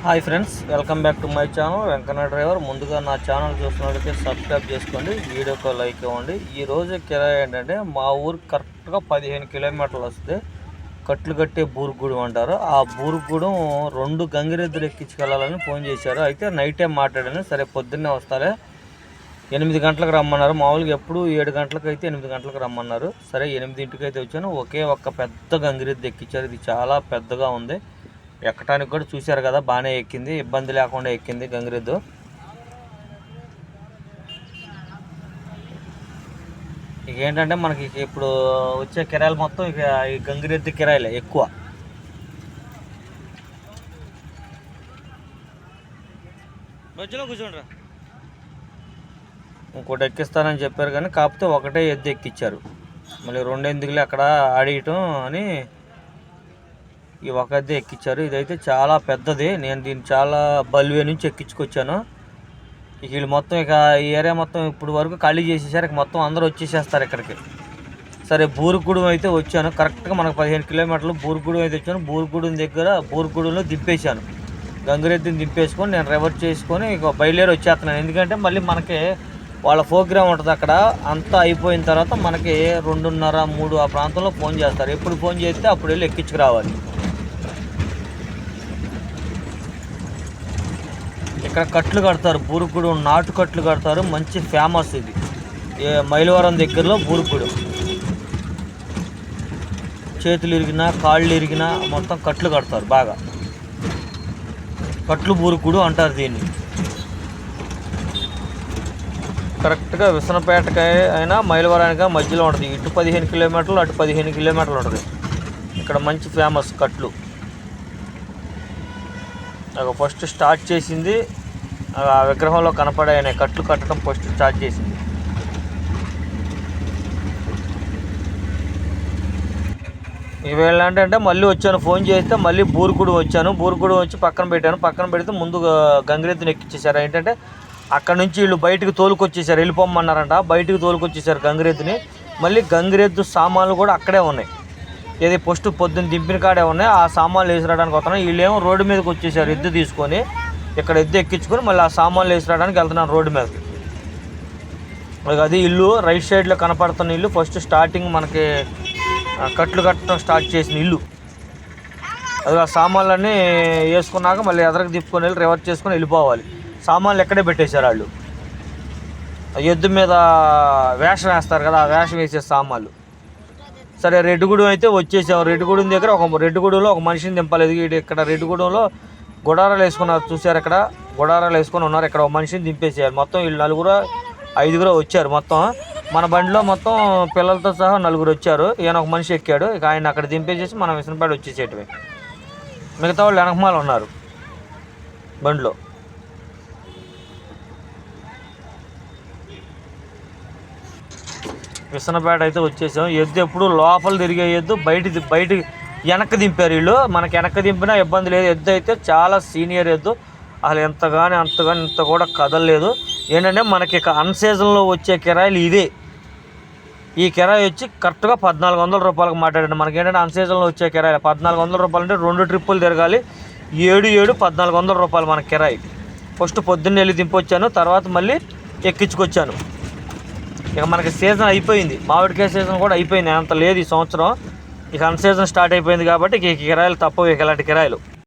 Hi friends, welcome back to my channel Venkanna driver. ముందుగా నా channel చూస్తున్నట్లయితే సబ్స్క్రైబ్ చేసుకోండి, వీడియోకి లైక్ ఇవ్వండి. ఈరోజు కిరాయి ఏంటంటే మా ఊరు కరెక్ట్గా 15 కిలోమీటర్లు వస్తే కట్లు కట్టే బూరుగుడు అంటారు. ఆ బూరుగుడు 2 గంగిరెద్దులు ఎక్కించుకెళ్ళాలని ఫోన్ చేశారు. అయితే నైట్ టైం మాట్లాడాను. సరే పొద్దున్నే వస్తారే, 8 గంటలకు రమ్మన్నారు. మామూలుగా ఎప్పుడు 7 గంటలకు అయితే 8 గంటలకు రమ్మన్నారు. సరే 8ంటికి అయితే వచ్చాను. ఒకే ఒక్క పెద్ద గంగిరెద్దు ఎక్కించారు. ఇది చాలా పెద్దగా ఉంది. ఎక్కడానికి కూడా చూశారు కదా, బాగానే ఎక్కింది, ఇబ్బంది లేకుండా ఎక్కింది గంగిరెద్దు. ఇక ఏంటంటే మనకి ఇప్పుడు వచ్చే కిరాయిలు మొత్తం ఇక ఈ గంగిరెద్దు కిరాయిలే ఎక్కువ. మధ్యలో కూర్చోండి. ఇంకోటి ఎక్కిస్తానని చెప్పారు కానీ కాకపోతే ఒకటే ఎద్దు ఎక్కించారు. మళ్ళీ 2 ఎందుకులే అక్కడ ఆడియటం అని ఈ ఒక ఎద్దే ఎక్కించారు. ఇదైతే చాలా పెద్దది. నేను దీన్ని చాలా బల్వే నుంచి ఎక్కించుకొచ్చాను. ఇక వీళ్ళు మొత్తం ఇక ఈ ఏరియా మొత్తం ఇప్పుడు వరకు ఖాళీ చేసేసారు. ఇక మొత్తం అందరూ వచ్చేసేస్తారు ఇక్కడికి. సరే బూరుగుడు అయితే వచ్చాను. కరెక్ట్గా మనకు 15 కిలోమీటర్లు బూరుగుడు అయితే వచ్చాను. బూరుగుడు దగ్గర బూరుగుడులో దింపేశాను. గంగిరెద్దుని దింపేసుకొని నేను రివర్స్ చేసుకొని ఇక బయలుదేరి వచ్చేస్తున్నాను. ఎందుకంటే మళ్ళీ మనకి వాళ్ళ ప్రోగ్రామ్ ఉంటుంది అక్కడ. అంతా అయిపోయిన తర్వాత మనకి 2:30, 3 ఆ ప్రాంతంలో ఫోన్ చేస్తారు. ఎప్పుడు ఫోన్ చేస్తే అప్పుడు వెళ్ళి ఎక్కించుకురావాలి. ఇక్కడ కట్లు కడతారు, బూరుగుడు నాటు కట్లు కడతారు. మంచి ఫేమస్ ఇది. మైలవరం దగ్గరలో బూరుగుడు. చేతులు ఇరిగినా కాళ్ళు ఇరిగినా మొత్తం కట్లు కడతారు బాగా. కట్లు బూరుగుడు అంటారు దీన్ని. కరెక్ట్గా విసనపేటకి అయినా మైలవరానికి మధ్యలో ఉంటుంది. ఇటు 15 కిలోమీటర్లు, అటు 15 కిలోమీటర్లు ఉంటుంది. ఇక్కడ మంచి ఫేమస్ కట్లు. ఫస్ట్ స్టార్ట్ చేసింది ఆ విగ్రహంలో కనపడే కట్లు కట్టడం ఫస్ట్ స్టార్ట్ చేసింది. ఈవేళ ఏంటంటే మళ్ళీ వచ్చాను, ఫోన్ చేస్తే మళ్ళీ బూరుగుడు వచ్చాను. బూరుగుడు వచ్చి పక్కన పెట్టాను. పక్కన పెడితే ముందు గంగిరెద్దుని ఎక్కించేశారు. ఏంటంటే అక్కడ నుంచి వీళ్ళు బయటకు తోలుకొచ్చేసారు, వెళ్ళిపోమన్నారంట. బయటకు తోలుకొచ్చేసారు గంగిరెద్దుని. మళ్ళీ గంగిరెద్దు సామాన్లు కూడా అక్కడే ఉన్నాయి. ఏది ఫస్ట్ పొద్దున్న దింపిన కాడే ఉన్నాయి. ఆ సామాన్లు వేసిరావడానికి వస్తున్నాను. వీళ్ళేమో రోడ్డు మీదకి వచ్చేసారు ఎద్దు తీసుకొని. ఇక్కడ ఎద్దు ఎక్కించుకొని మళ్ళీ ఆ సామాన్లు వేసిరావడానికి వెళ్తున్నాను రోడ్డు మీదకి. అది ఇల్లు రైట్ సైడ్లో కనపడుతున్న ఇల్లు. ఫస్ట్ స్టార్టింగ్ మనకి కట్లు కట్టడం స్టార్ట్ చేసిన ఇల్లు అది. ఆ సామాన్లన్నీ వేసుకున్నాక మళ్ళీ ఎదరకు తిప్పుకొని వెళ్ళి రివర్స్ చేసుకొని వెళ్ళిపోవాలి. సామాన్లు ఎక్కడే పెట్టేశారు వాళ్ళు. ఎద్దు మీద వేషం వేస్తారు కదా, ఆ వేషం వేసే సామాన్లు. సరే రెడ్డిగూడెం అయితే వచ్చేసాం. రెడ్డిగూడెం దగ్గర రెడ్డిగూడెంలో ఒక మనిషిని దింపాలేదు. ఇక్కడ రెడ్డిగూడెంలో గుడారాలు వేసుకున్నారు, చూసారు. ఇక్కడ గుడారాలు వేసుకొని ఉన్నారు. ఇక్కడ ఒక మనిషిని దింపేసారు. మొత్తం వీళ్ళు 4-5 వచ్చారు. మొత్తం మన బండిలో మొత్తం పిల్లలతో సహా 4 వచ్చారు. ఈయన ఒక మనిషి ఎక్కాడు. ఇక ఆయన అక్కడ దింపేసేసి మనం విసనపేట వచ్చేసేటివి. మిగతా వాళ్ళు వెనకమాల ఉన్నారు బండిలో. విసనపేట అయితే వచ్చేసాం. ఎద్దు ఎప్పుడు లోపల తిరిగే ఎద్దు బయట వెనక్కి దింపారు వీళ్ళు. మనకి వెనక్కి దింపినా ఇబ్బంది లేదు. ఎద్దు అయితే చాలా సీనియర్ ఎద్దు. అసలు అంతగాని ఇంత కూడా కదలలేదు. ఏంటంటే మనకి అన్సీజన్లో వచ్చే కిరాయిలు ఇదే. ఈ కిరాయి వచ్చి కరెక్ట్గా 1400 రూపాయలకు మాట్లాడండి. మనకి ఏంటంటే అన్సీజన్లో వచ్చే కిరాయి 1400 రూపాయలు అంటే 2 ట్రిప్పులు తిరగాలి. 7 1400 రూపాయలు మన కిరాయి. ఫస్ట్ పొద్దున్న వెళ్ళి దింపొచ్చాను, తర్వాత మళ్ళీ ఎక్కించుకొచ్చాను. ఇక మనకి సీజన్ అయిపోయింది, మామిడికాయ సీజన్ కూడా అయిపోయింది. అంత లేదు ఈ సంవత్సరం. ఇక అన్ సీజన్ స్టార్ట్ అయిపోయింది కాబట్టి ఇక కిరాయిలు తప్పవు. ఇక ఇలాంటి కిరాయిలు